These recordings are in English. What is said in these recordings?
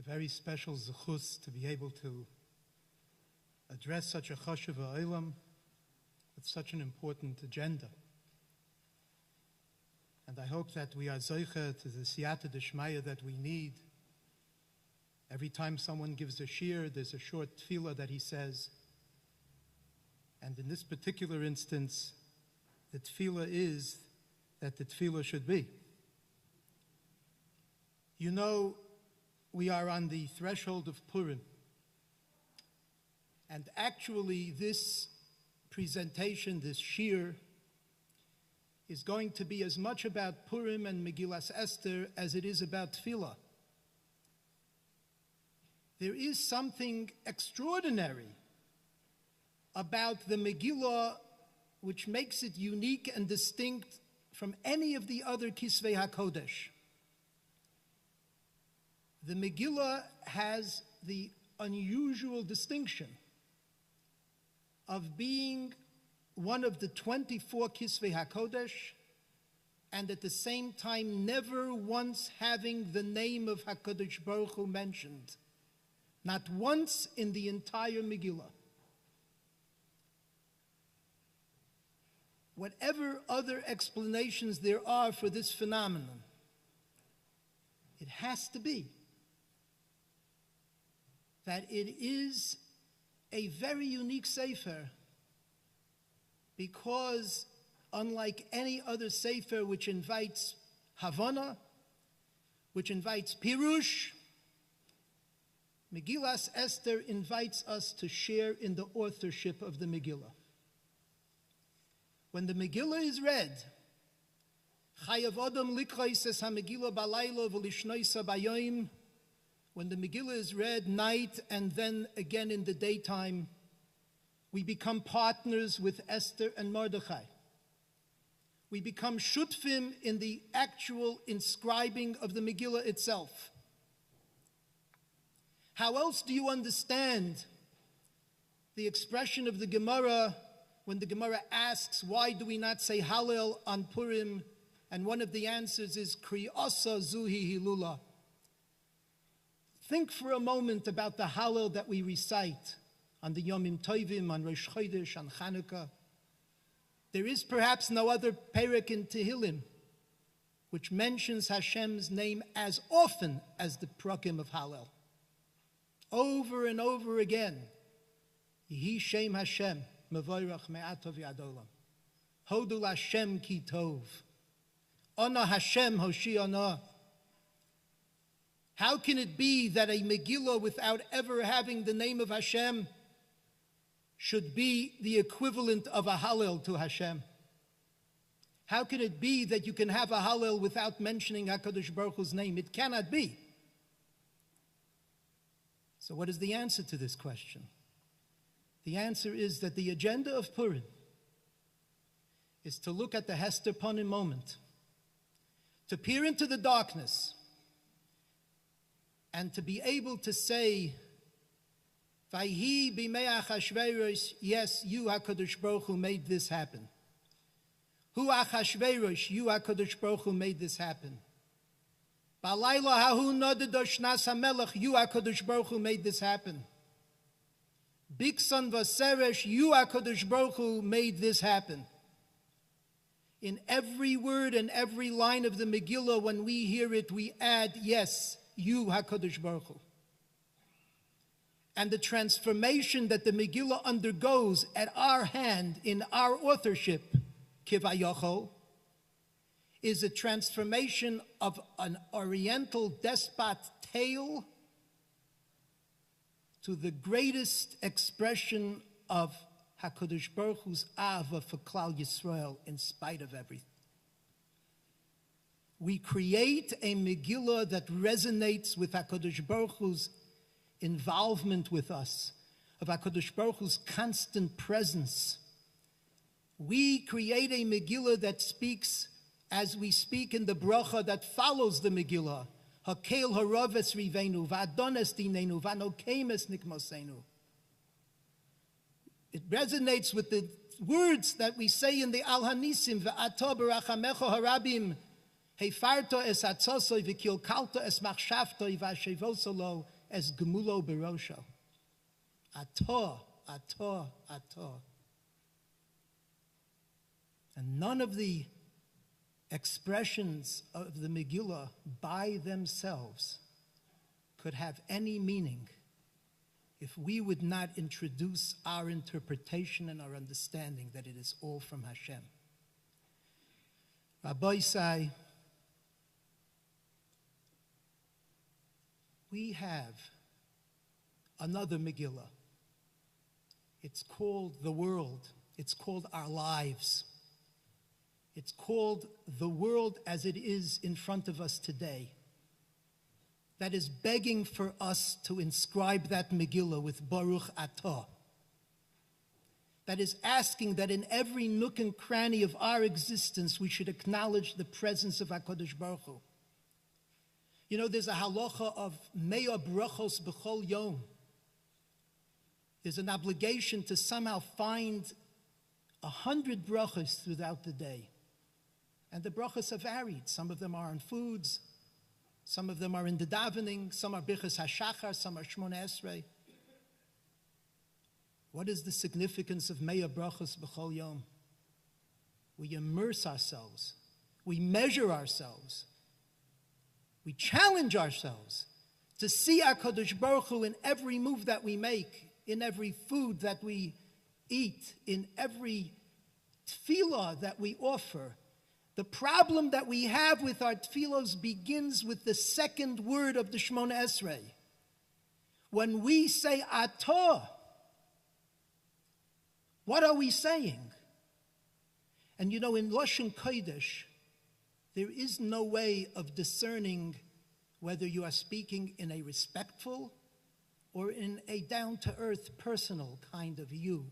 very special zechus to be able to address such a chashuv ha'olam with such an important agenda. And I hope that we are zoicha to the siyata d'shmaya that we need. Every time someone gives a shir, there's a short tefillah that he says. And in this particular instance, the tefillah is that the tefillah should be. You know, we are on the threshold of Purim. And actually, this presentation, this shir, is going to be as much about Purim and Megillas Esther as it is about tefillah. There is something extraordinary about the Megillah which makes it unique and distinct from any of the other Kisvei HaKodesh. The Megillah has the unusual distinction of being one of the 24 Kisvei HaKodesh and at the same time never once having the name of HaKadosh Baruch Hu mentioned. Not once in the entire Megillah. Whatever other explanations there are for this phenomenon, it has to be that it is a very unique sefer because unlike any other sefer which invites Havana, which invites Pirush, Megillas Esther invites us to share in the authorship of the Megillah. When the Megillah is read, Chayav Adam Likrais es HaMegillah Balayla V'lishnoisa Bayoim, when the Megillah is read night and then again in the daytime, we become partners with Esther and Mordechai. We become shutfim in the actual inscribing of the Megillah itself. How else do you understand the expression of the Gemara when the Gemara asks, why do we not say Hallel on Purim? And one of the answers is, Kriyasa Zuhi Hilula. Think for a moment about the Hallel that we recite on the Yomim Tovim, on Rosh Chodesh, on Chanukah. There is perhaps no other perek in Tehillim which mentions Hashem's name as often as the prakim of Hallel. Over and over again. Yehi Shem Hashem, Mevorach Me'atov Yadolam. Hodul Hashem Ki Tov. Ona Hashem Hoshiana. How can it be that a Megillah without ever having the name of Hashem should be the equivalent of a Hallel to Hashem? How can it be that you can have a Hallel without mentioning HaKadosh Baruch Hu's name? It cannot be. So what is the answer to this question? The answer is that the agenda of Purim is to look at the Hester Panim moment, to peer into the darkness, and to be able to say, Vayhi b'mei Achashverosh, yes, you, HaKadosh Baruch Hu, made this happen. Hu Achashverosh, you, HaKadosh Baruch Hu, made this happen. B'alayla hahu nodedosh nas hamelech, you, HaKadosh Baruch Hu, made this happen. Biksan v'seresh, you, HaKadosh Baruch Hu, made this happen. In every word and every line of the Megillah, when we hear it, we add, yes, you, HaKadosh Baruch Hu. And the transformation that the Megillah undergoes at our hand in our authorship, Kivayachol, is a transformation of an Oriental despot tale to the greatest expression of HaKadosh Baruch Hu's Ava for Klal Yisrael in spite of everything. We create a Megillah that resonates with HaKadosh Baruch Hu's involvement with us, of HaKadosh Baruch Hu's constant presence. We create a Megillah that speaks as we speak in the bracha that follows the Megillah. Hakel haraves rivenu, va'adones dinenu, va'nokemes nikmosenu. It resonates with the words that we say in the Al Hanisim, va'ato b'rachamecha harabim, hefarto es atzosoi v'kilkalto es machshavtoi v'ashevosolo as Gemulo Berosho. Ator, Ator, Ator. And none of the expressions of the Megillah by themselves could have any meaning if we would not introduce our interpretation and our understanding that it is all from Hashem. Rabbi say, we have another Megillah. It's called the world. It's called our lives. It's called the world as it is in front of us today. That is begging for us to inscribe that Megillah with Baruch Atah. That is asking that in every nook and cranny of our existence we should acknowledge the presence of HaKadosh Baruch Hu. You know, there's a halacha of Mea Brachos B'chol Yom. There's an obligation to somehow find 100 brachos throughout the day. And the brachos are varied. Some of them are on foods, some of them are in the davening, some are Birchas HaShachar, some are Shmona Esrei. What is the significance of Mea Brachos B'chol Yom? We immerse ourselves, we measure ourselves, we challenge ourselves to see HaKadosh Baruch Hu in every move that we make, in every food that we eat, in every tefillah that we offer. The problem that we have with our tefillos begins with the second word of the Shmona Esrei. When we say Atah, what are we saying? And you know, in Lashon Kodesh, there is no way of discerning whether you are speaking in a respectful or in a down-to-earth personal kind of you,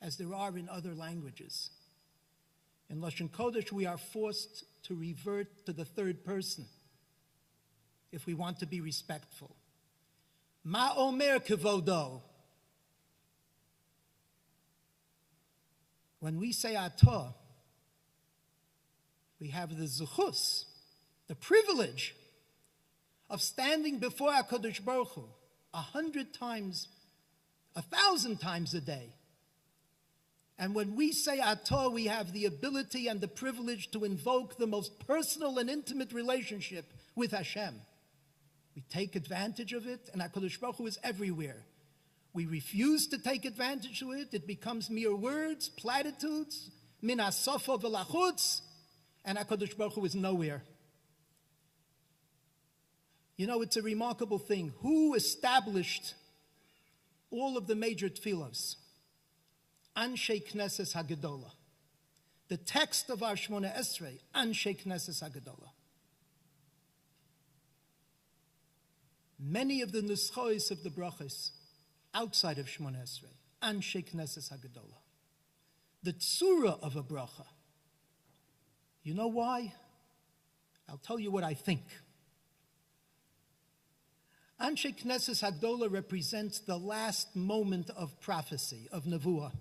as there are in other languages. In Lashon Kodesh, we are forced to revert to the third person if we want to be respectful. Ma omer kevodo. When we say Atah, we have the zuchus, the privilege of standing before HaKadosh Baruch Hu 100 times, 1,000 times a day. And when we say Atah, we have the ability and the privilege to invoke the most personal and intimate relationship with Hashem. We take advantage of it, and HaKadosh Baruch Hu is everywhere. We refuse to take advantage of it. It becomes mere words, platitudes, min hasofa v'lachutz, and HaKadosh Baruch Hu is nowhere. You know, it's a remarkable thing. Who established all of the major tefillos? Anshe Keneses HaGedolah. The text of our Shmona Esrei, Anshe Keneses HaGedolah. Many of the nuschois of the brachos outside of Shmona Esrei, Anshe Keneses HaGedolah. The tzura of a bracha. You know why? I'll tell you what I think. Anshe Keneses HaGedolah represents the last moment of prophecy, of nevuah.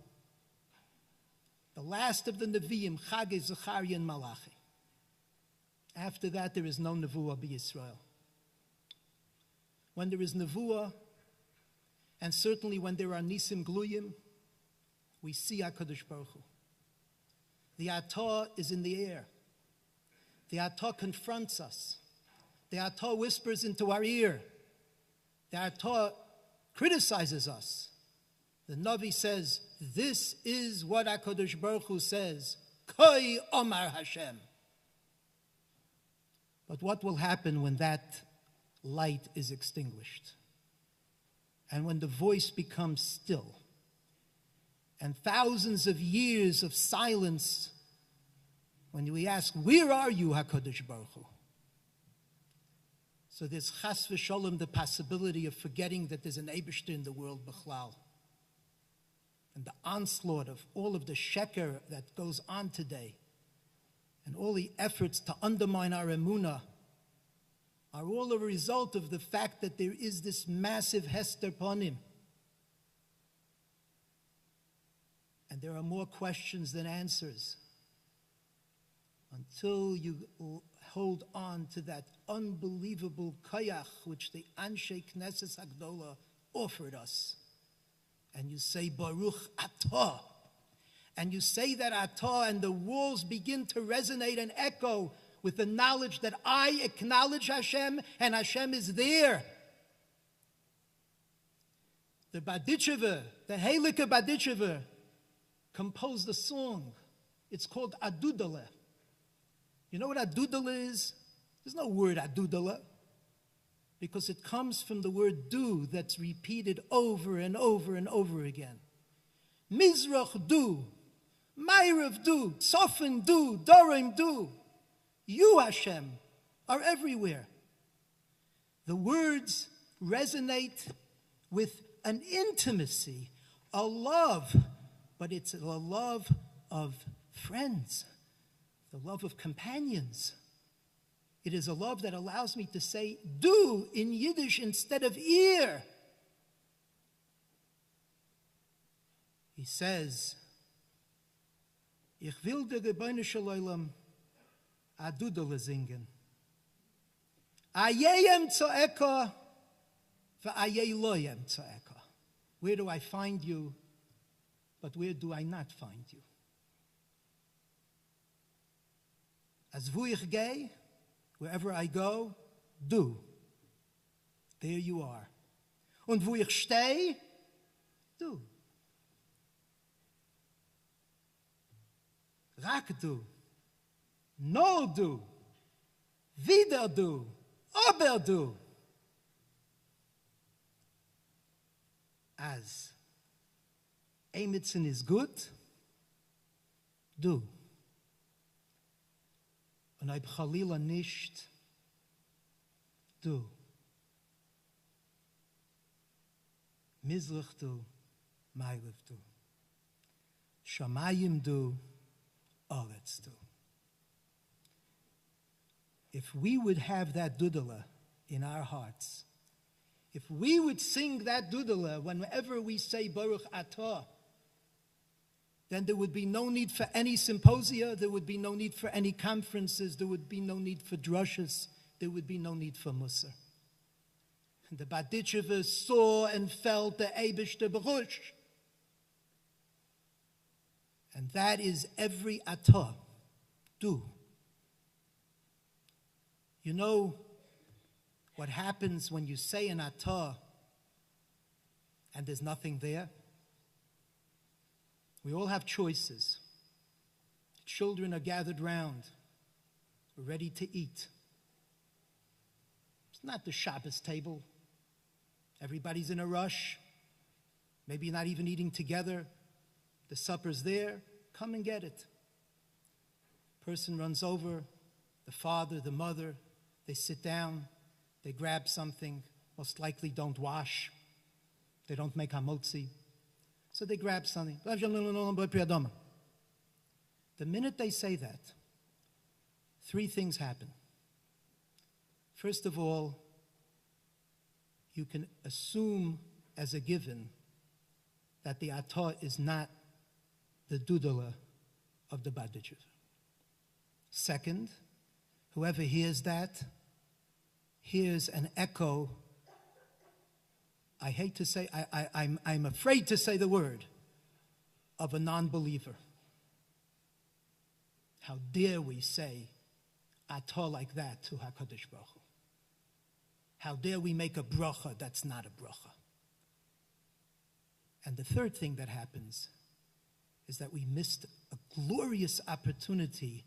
The last of the Nevi'im, Chagei, Zechariah, and Malachi. After that, there is no nevuah b'Yisrael. When there is nevuah, and certainly when there are nisim gluyim, we see HaKadosh Baruch Hu. The Atah is in the air. The Atah confronts us. The Atah whispers into our ear. The Atah criticizes us. The Navi says, this is what HaKadosh Baruch Hu says, Koi Omar Hashem. But what will happen when that light is extinguished? And when the voice becomes still? And thousands of years of silence, when we ask, where are you, HaKadosh Baruch Hu? So there's chas v'sholem, the possibility of forgetting that there's an Eibishter in the world, b'chlal. And the onslaught of all of the sheker that goes on today, and all the efforts to undermine our emunah, are all a result of the fact that there is this massive hester ponim. And there are more questions than answers. Until you hold on to that unbelievable koyach which the Anshe Keneses Hagdola offered us. And you say, Baruch Atah. And you say that Atah, and the walls begin to resonate and echo with the knowledge that I acknowledge Hashem, and Hashem is there. The Badichever, the Heilige Badichever, composed a song. It's called Adudale. You know what Adudale is? There's no word Adudale, because it comes from the word do that's repeated over and over and over again. Mizrach do, Ma'ariv do, Tzofim do, Dorim do. You, Hashem, are everywhere. The words resonate with an intimacy, a love, but it's a love of friends, the love of companions. It is a love that allows me to say do in Yiddish instead of ear. He says, Ich will der Gebeine Shalom Adudele singen. Ayeyem Tzoeka v'ayey loyem Tzoeka. Where do I find you, but where do I not find you? As wo ich gehe, wherever I go, du. There you are. Und wo ich stehe, du. Rak du. No du. Wieder du. Aber du. As Eimitzen is good, du. Und ob Chalila nicht, du. Mizrach du, Ma'ariv du. Shamayim du, Oretz du. If we would have that dudala in our hearts, if we would sing that dudala whenever we say Baruch Atah, then there would be no need for any symposia, there would be no need for any conferences, there would be no need for drushes, there would be no need for Musar. The Badichever saw and felt the Eibishter Baruch. And that is every Atah, do. You know what happens when you say an Atah and there's nothing there? We all have choices. The children are gathered round, ready to eat. It's not the Shabbos table. Everybody's in a rush. Maybe you're not even eating together. The supper's there. Come and get it. Person runs over, the father, the mother, they sit down, they grab something, most likely don't wash. They don't make hamotzi. So they grab something. The minute they say that, three things happen. First of all, you can assume as a given that the atah is not the dudala of the Badichever. Second, whoever hears that hears an echo. I hate to say, I'm afraid to say the word, of a non-believer. How dare we say atah like that to HaKadosh Baruch Hu? How dare we make a bracha that's not a bracha? And the third thing that happens is that we missed a glorious opportunity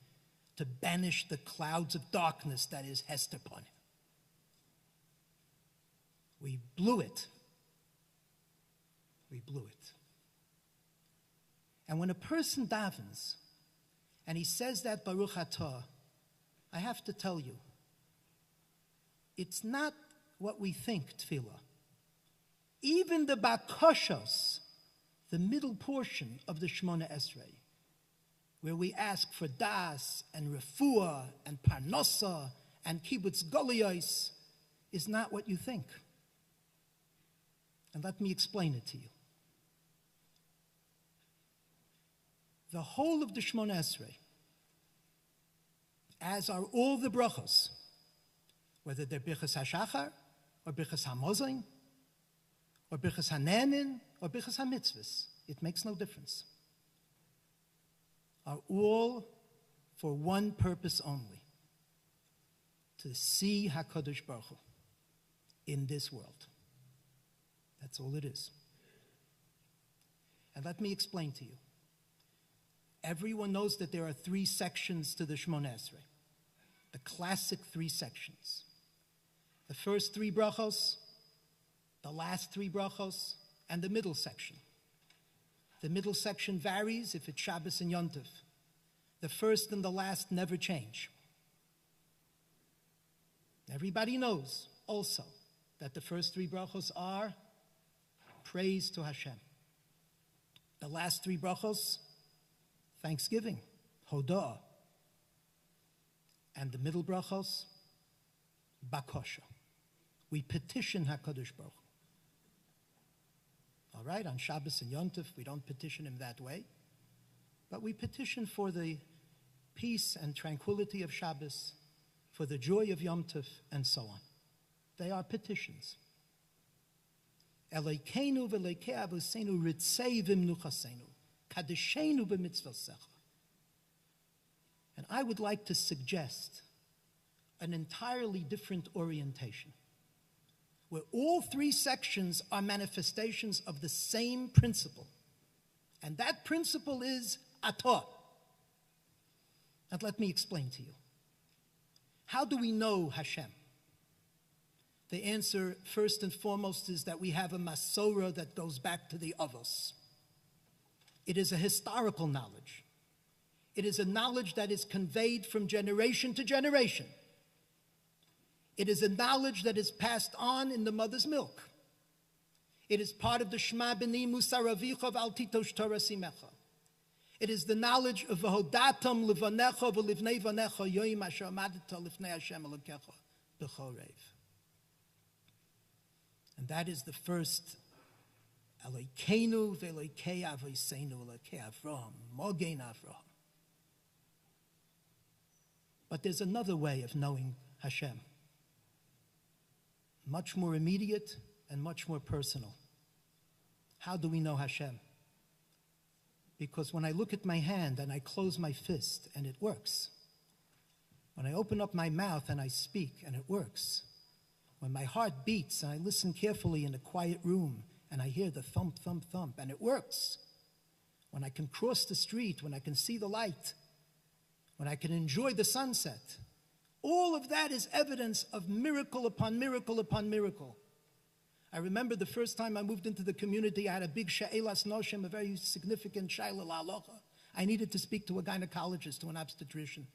to banish the clouds of darkness that is Hester upon him. We blew it. We blew it. And when a person davens and he says that Baruch Atah, I have to tell you, it's not what we think, tefillah. Even the bakoshos, the middle portion of the Shemona Esrei, where we ask for das and refuah and parnosa and kibbutz goliyos, is not what you think. And let me explain it to you. The whole of the Shemona Esrei, as are all the brachos, whether they're Birchas HaShachar, or Birchas HaMozon, or Birchas HaNenin, or Birchas HaMitzvahs. It makes no difference. Are all for one purpose only, to see HaKadosh Baruch Hu in this world. That's all it is. And let me explain to you. Everyone knows that there are 3 sections to the Shmoneh Esrei, the classic 3 sections. The first 3 brachos, the last 3 brachos, and the middle section. The middle section varies if it's Shabbos and Yom Tov. The first and the last never change. Everybody knows also that the first 3 brachos are praise to Hashem. The last 3 brachos, thanksgiving, hodah. And the middle brachos, bakosha. We petition HaKadosh Baruch Hu. All right, on Shabbos and Yom Tov, we don't petition him that way, but we petition for the peace and tranquility of Shabbos, for the joy of Yom Tov, and so on. They are petitions. Elokeinu v'Elokei Avosenu ritzei v'mnuchasenu, kadeshenu b'mitzvosecha. And I would like to suggest an entirely different orientation, where all 3 sections are manifestations of the same principle. And that principle is atah. And let me explain to you. How do we know Hashem? The answer, first and foremost, is that we have a masorah that goes back to the Avos. It is a historical knowledge. It is a knowledge that is conveyed from generation to generation. It is a knowledge that is passed on in the mother's milk. It is part of the Shema B'ni Musar Avicha V'al Titosh Torah Simecha. It is the knowledge of V'hodatam L'vanecha V'livnei Vanecha Yoim Asher Amadta L'fnei Hashem Elokecha B'chol Reiv. And that is the first Elokeinu V'Elokei Avosenu Elokei Avraham, Mogen Avraham. But there's another way of knowing Hashem, much more immediate and much more personal. How do we know Hashem? Because when I look at my hand and I close my fist and it works, when I open up my mouth and I speak and it works, when my heart beats and I listen carefully in a quiet room and I hear the thump, thump, thump, and it works, when I can cross the street, when I can see the light, when I can enjoy the sunset, all of that is evidence of miracle upon miracle upon miracle. I remember the first time I moved into the community, I had a big she'elas noshim, a very significant shayla la'alocha. I needed to speak to a gynecologist, to an obstetrician.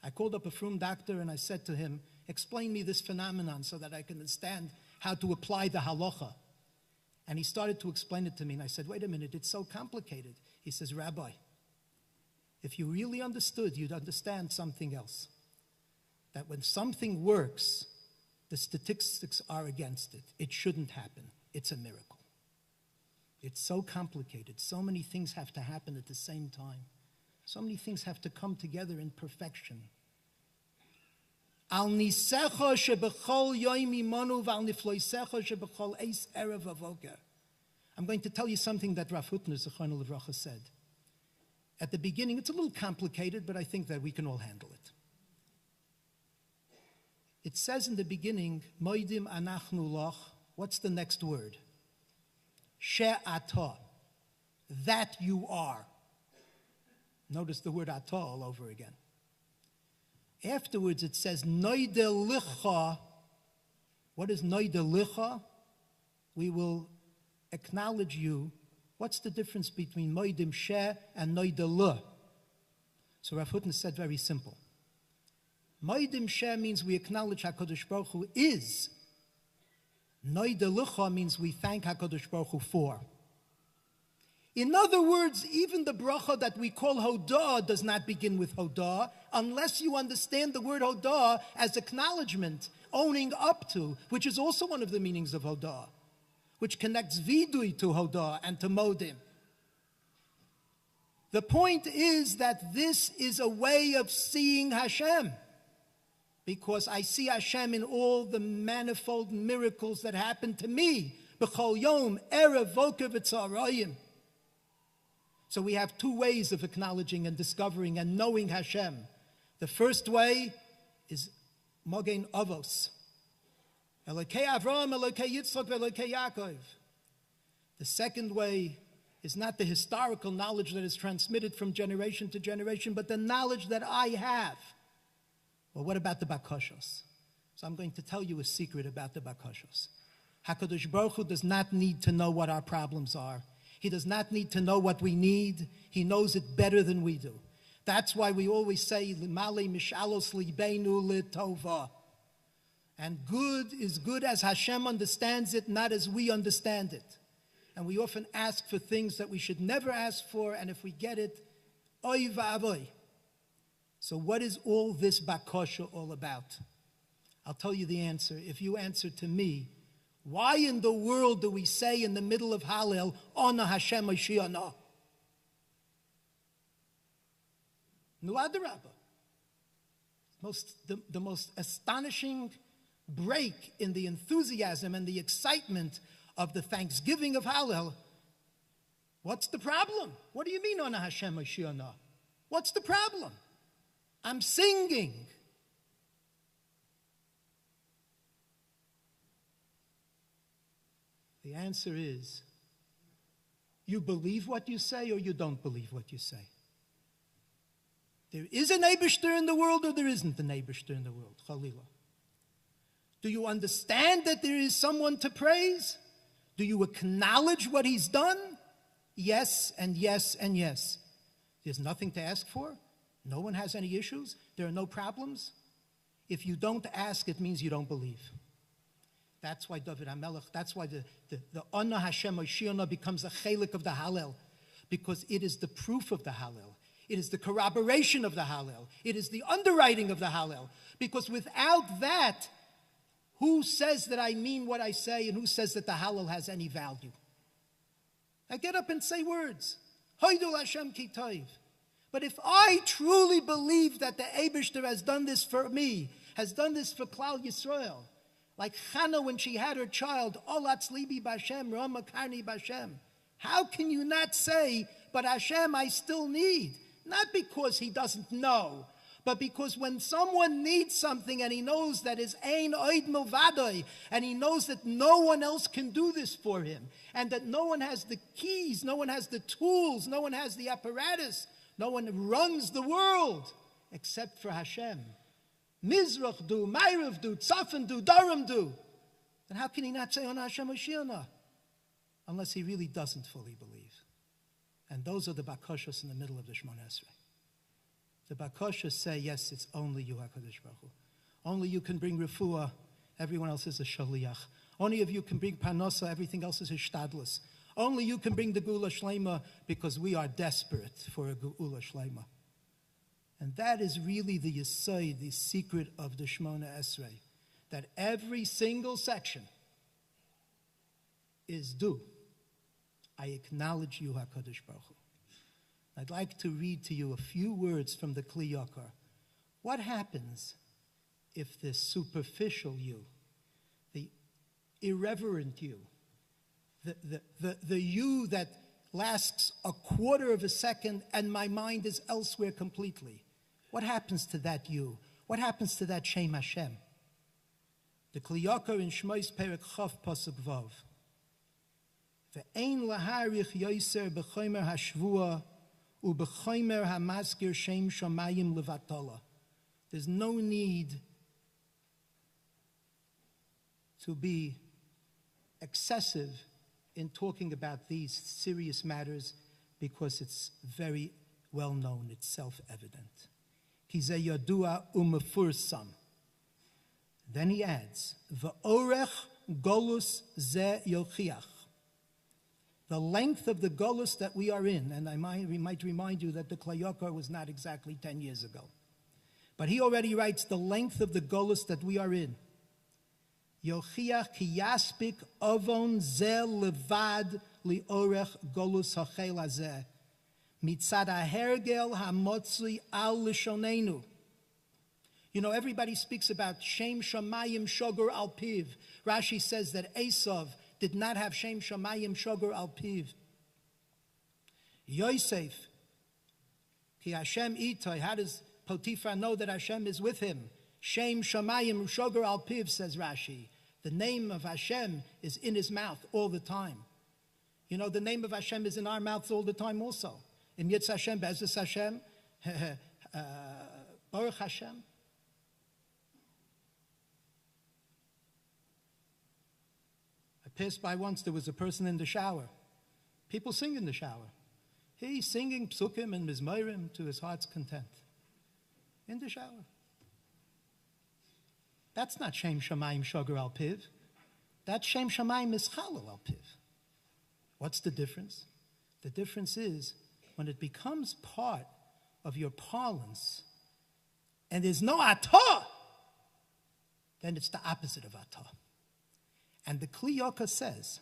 I called up a frum doctor and I said to him, explain me this phenomenon so that I can understand how to apply the halacha. And he started to explain it to me and I said, wait a minute, it's so complicated. He says, Rabbi, if you really understood, you'd understand something else. That when something works, the statistics are against it. It shouldn't happen. It's a miracle. It's so complicated. So many things have to happen at the same time. So many things have to come together in perfection. Al nisecha shebechol yoim imanu v'al nifloisecha shebechol eis erev avoger. I'm going to tell you something that Rav Hutner Zechron Livracha said. At the beginning, it's a little complicated, but I think that we can all handle it. It says in the beginning, Moidim anachnu loch. What's the next word? She'ata. That you are. Notice the word atah all over again. Afterwards it says, Noide licha. What is noide licha? We will acknowledge you. What's the difference between moidim she and noide le? So Rav Hutner said very simple. Moidim she means we acknowledge HaKadosh Baruch Hu is. Noide licha means we thank HaKadosh Baruch Hu for. In other words, even the bracha that we call hodah does not begin with hodah unless you understand the word hodah as acknowledgement, owning up to, which is also one of the meanings of hodah, which connects vidui to hodah and to modim. The point is that this is a way of seeing Hashem, because I see Hashem in all the manifold miracles that happen to me. B'chol yom, erev, voker, v'tzarayim. So we have two ways of acknowledging and discovering and knowing Hashem. The first way is Mogen Avos. Elokei Avraham, Elokei Yitzchok, Elokei Yaakov. The second way is not the historical knowledge that is transmitted from generation to generation, but the knowledge that I have. Well, what about the Bakoshos? So I'm going to tell you a secret about the Bakoshos. HaKadosh Baruch Hu does not need to know what our problems are. He does not need to know what we need. He knows it better than we do. That's why we always say, Limale mishalos libeinu litova. And good is good as Hashem understands it, not as we understand it. And we often ask for things that we should never ask for, and if we get it, oy va'avoy. So what is all this bakosha all about? I'll tell you the answer. If you answer to me, why in the world do we say in the middle of Hallel, Ona Hashem Mashiach? Nu adarabah. The most astonishing break in the enthusiasm and the excitement of the thanksgiving of Hallel. What's the problem? What do you mean, Ona Hashem Mashiach? What's the problem? I'm singing. The answer is, you believe what you say or you don't believe what you say. There is an Eibishter in the world or there isn't an Eibishter in the world, Chalila. Do you understand that there is someone to praise? Do you acknowledge what he's done? Yes, and yes, and yes. There's nothing to ask for. No one has any issues. There are no problems. If you don't ask, it means you don't believe. That's why Dovid HaMelech, that's why the Ona Hashem Mashiach becomes a chelik of the Hallel, because it is the proof of the Hallel. It is the corroboration of the Hallel. It is the underwriting of the Hallel. Because without that, who says that I mean what I say, and who says that the Hallel has any value? I get up and say words. Hoidul Hashem ki tov. But if I truly believe that the Eibishter has done this for me, has done this for Klal Yisrael, like Chana when she had her child, Olatz libi b'Hashem, Rama karni b'Hashem, how can you not say, but Hashem I still need? Not because he doesn't know, but because when someone needs something and he knows that his ein oid milvadoi, and he knows that no one else can do this for him, and that no one has the keys, no one has the tools, no one has the apparatus, no one runs the world except for Hashem. Mizrach do, Ma'ariv do, Tzafin do, Daram do. Then how can he not say, Ona Hashem Mashiach? Unless he really doesn't fully believe. And those are the bakoshos in the middle of the Shemona Esrei. The bakoshos say, yes, it's only you, HaKadosh Baruch Hu. Only you can bring refuah, everyone else is a shaliach. Only of you can bring parnosa, everything else is a shtadlus. Only you can bring the Geula Shlema, because we are desperate for a Geula Shlema. And that is really the yesod, the secret of the Shemona Esrei, that every single section is do. I acknowledge you, HaKadosh Baruch Hu. I'd like to read to you a few words from the Kli Yakar. What happens if the superficial you, the irreverent you, the you that lasts a quarter of a second and my mind is elsewhere completely? What happens to that you? What happens to that Shem Hashem? The Kli Yakar in Shmois Perek Chav Pasuk Vav. Ve'ein laharich yoser b'chomer hashvua u'b'chomer hamaskir shem shamayim levatala. There's no need to be excessive in talking about these serious matters, because it's very well known, it's self-evident. Ki ze yadua u'mefursam. Then he adds, V'orech golus ze yochiach. The length of the golus that we are in, and we might remind you that the Kli Yakar was not exactly 10 years ago. But he already writes the length of the golus that we are in. Yochiach ki yaspik avon ze levad liorech golus hachel hazeh. Mitzad hahergel hamotzli al lishonenu. You know, everybody speaks about Shem Shamayim Shogur al Piv. Rashi says that Esav did not have Shem Shamayim Shogur al Piv. Yosef, Ki Hashem Itay. How does Potiphar know that Hashem is with him? Shem Shamayim Shogur al Piv, says Rashi. The name of Hashem is in his mouth all the time. You know, the name of Hashem is in our mouths all the time also. In Yitz Hashem, Be'ezus Hashem, Baruch Hashem. I passed by once, there was a person in the shower. People sing in the shower. He's singing psukim and mizmorim to his heart's content. In the shower. That's not Shem Shamayim Shogur al Piv. That Shem Shamayim is Khal al Piv. What's the difference? The difference is when it becomes part of your parlance and there's no atah, then it's the opposite of atah. And the Kli Yoka says,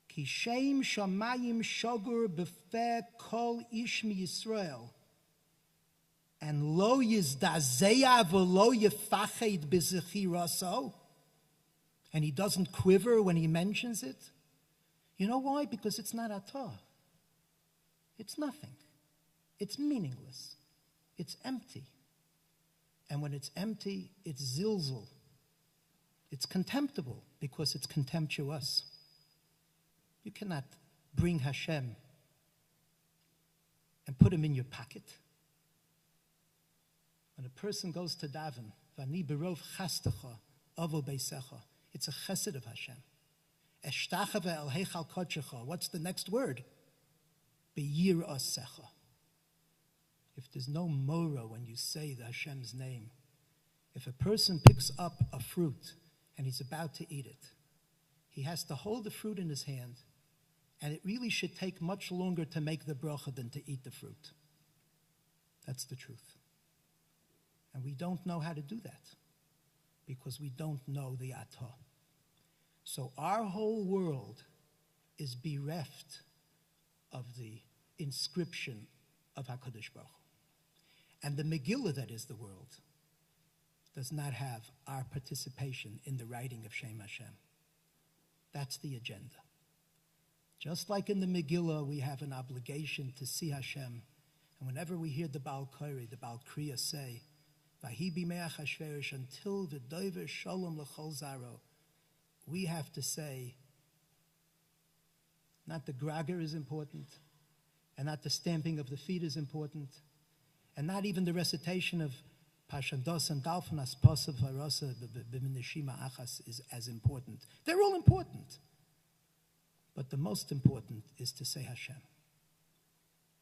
Ki Shem Shamayim Shogur b'feh kol ish mi Yisrael, and lo yizdazeya v'lo yefached b'zechiraso, and he doesn't quiver when he mentions it. You know why? Because it's not atah. It's nothing. It's meaningless. It's empty. And when it's empty, it's zilzul. It's contemptible because it's contemptuous. You cannot bring Hashem and put him in your pocket. When a person goes to daven, Vani berov chastecha avo beisecha, it's a chesed of Hashem. Eshtachave el heichal kodshecha. What's the next word? Beyir asecha. If there's no mora when you say the Hashem's name, if a person picks up a fruit and he's about to eat it, he has to hold the fruit in his hand, and it really should take much longer to make the bracha than to eat the fruit. That's the truth. And we don't know how to do that because we don't know the atah. So our whole world is bereft of the inscription of HaKadosh Baruch Hu. And the Megillah that is the world does not have our participation in the writing of Shem Hashem. That's the agenda. Just like in the Megillah, we have an obligation to see Hashem. And whenever we hear the Baal Kori, the Baal Kriya say, Vahi b'mei Achashverosh, until v'dover shalom l'chol zaro, we have to say, not the grager is important, and not the stamping of the feet is important, and not even the recitation of Pashandos and Dalfan Aspasav Harasa b'Neshima Achas is as important. They're all important. But the most important is to say Hashem.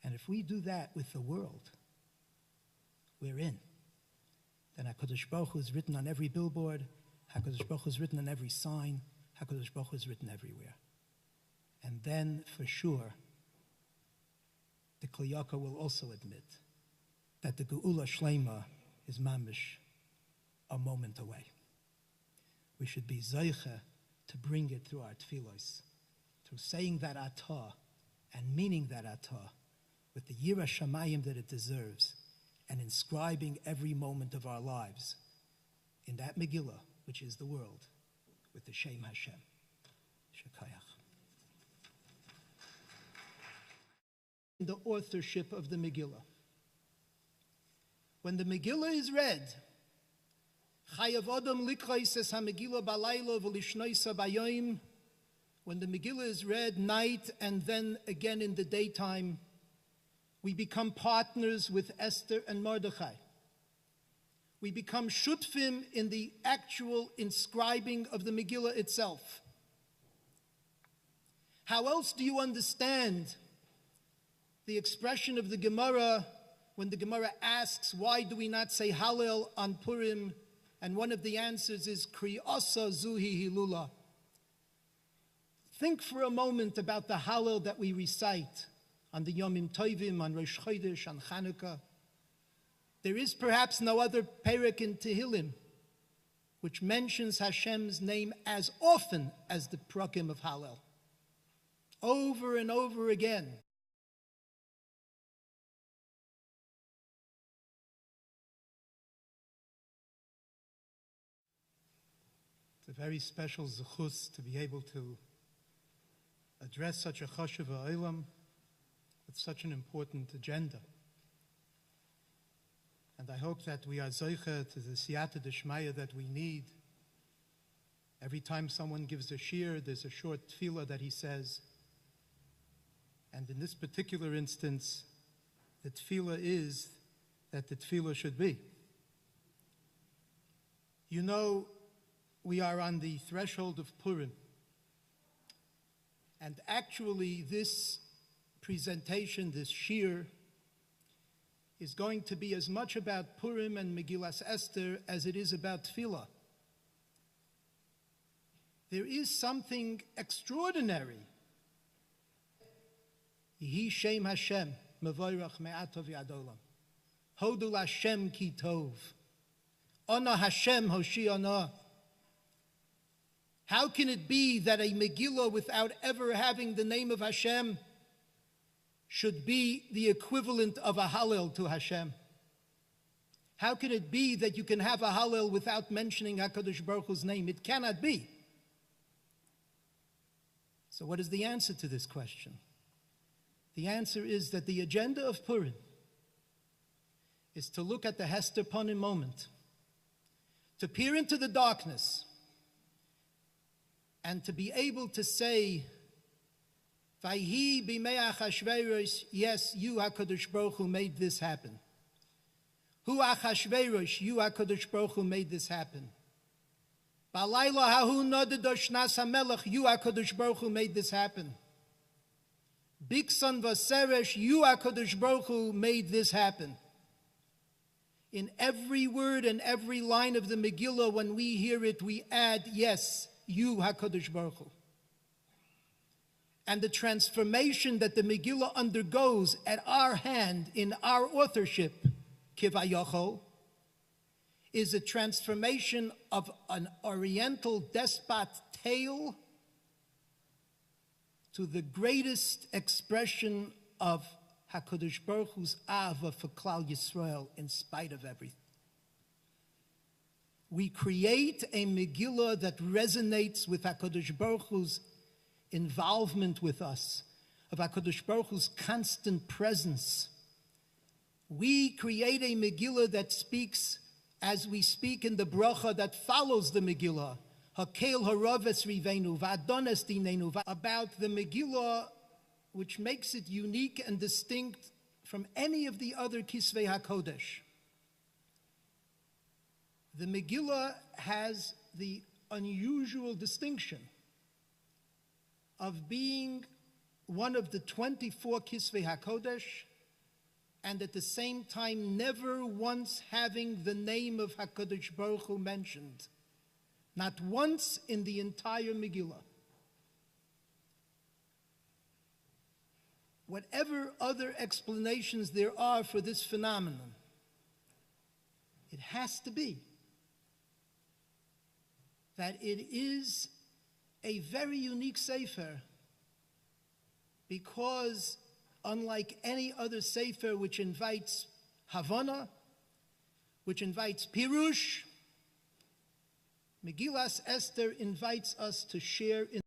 And if we do that with the world, we're in. Then HaKadosh Baruch Hu is written on every billboard, HaKadosh Baruch Hu is written on every sign, HaKadosh Baruch Hu is written everywhere. And then, for sure, the Kli Yoka will also admit that the Geula Shlema is mamish a moment away. We should be zeiche to bring it through our tefillos, through saying that atah and meaning that atah with the Yira Shamayim that it deserves, and inscribing every moment of our lives in that Megillah, which is the world, with the Shem Hashem. Shekayach. The authorship of the Megillah. When the Megillah is read, Chayav Adam Likrais es HaMegillah Balayla V'lishnoisa Bayoim. When the Megillah is read night and then again in the daytime, we become partners with Esther and Mordechai. We become shutfim in the actual inscribing of the Megillah itself. How else do you understand the expression of the Gemara when the Gemara asks, why do we not say Hallel on Purim? And one of the answers is Kri'asa Zuhi Hilula. Think for a moment about the Hallel that we recite on the Yomim Tovim, on Rosh Chodesh, on Chanukah. There is perhaps no other perek in Tehillim which mentions Hashem's name as often as the prakim of Hallel. Over and over again. a very special zechus to be able to address such a chashuv ha'olam with such an important agenda. And I hope that we are zoicha to the siyata d'shmaya that we need. Every time someone gives a shir, there's a short tefillah that he says. And in this particular instance, the tefillah is that the tefillah should be. You know, we are on the threshold of Purim. And actually, this presentation, this shir, is going to be as much about Purim and Megillas Esther as it is about tefillah. There is something extraordinary. Yehi Shem Hashem, mevorach me'atov yadolam. Hodul Hashem ki tov. Ona Hashem Hoshiana. How can it be that a Megillah, without ever having the name of Hashem, should be the equivalent of a Hallel to Hashem? How can it be that you can have a Hallel without mentioning HaKadosh Baruch Hu's name? It cannot be. So what is the answer to this question? The answer is that the agenda of Purim is to look at the Hester Panim moment, to peer into the darkness, and to be able to say, Vayhi b'mei Achashverosh, yes, you, HaKadosh Baruch Hu, made this happen. Hu Achashverosh, you, HaKadosh Baruch Hu, made this happen. B'alayla hahu nodedosh nas hamelech, you, HaKadosh Baruch Hu, made this happen. Biksan v'seresh, you, HaKadosh Baruch Hu, made this happen. In every word and every line of the Megillah, when we hear it, we add, yes, you, HaKadosh Baruch Hu. And the transformation that the Megillah undergoes at our hand, in our authorship, Kivayachol, is a transformation of an Oriental despot tale to the greatest expression of HaKadosh Baruch Hu's Ava for Klal Yisrael in spite of everything. We create a Megillah that resonates with HaKadosh Baruch Hu's involvement with us, of HaKadosh Baruch Hu's constant presence. We create a Megillah that speaks as we speak in the bracha that follows the Megillah, Hakel haraves rivenu, va'adones dinenu, about the Megillah, which makes it unique and distinct from any of the other Kisvei HaKodesh. The Megillah has the unusual distinction of being one of the 24 Kisvei HaKodesh, and at the same time never once having the name of HaKadosh Baruch Hu mentioned. Not once in the entire Megillah. Whatever other explanations there are for this phenomenon, it has to be that it is a very unique sefer, because unlike any other sefer which invites Havana, which invites Pirush, Megillas Esther invites us to share in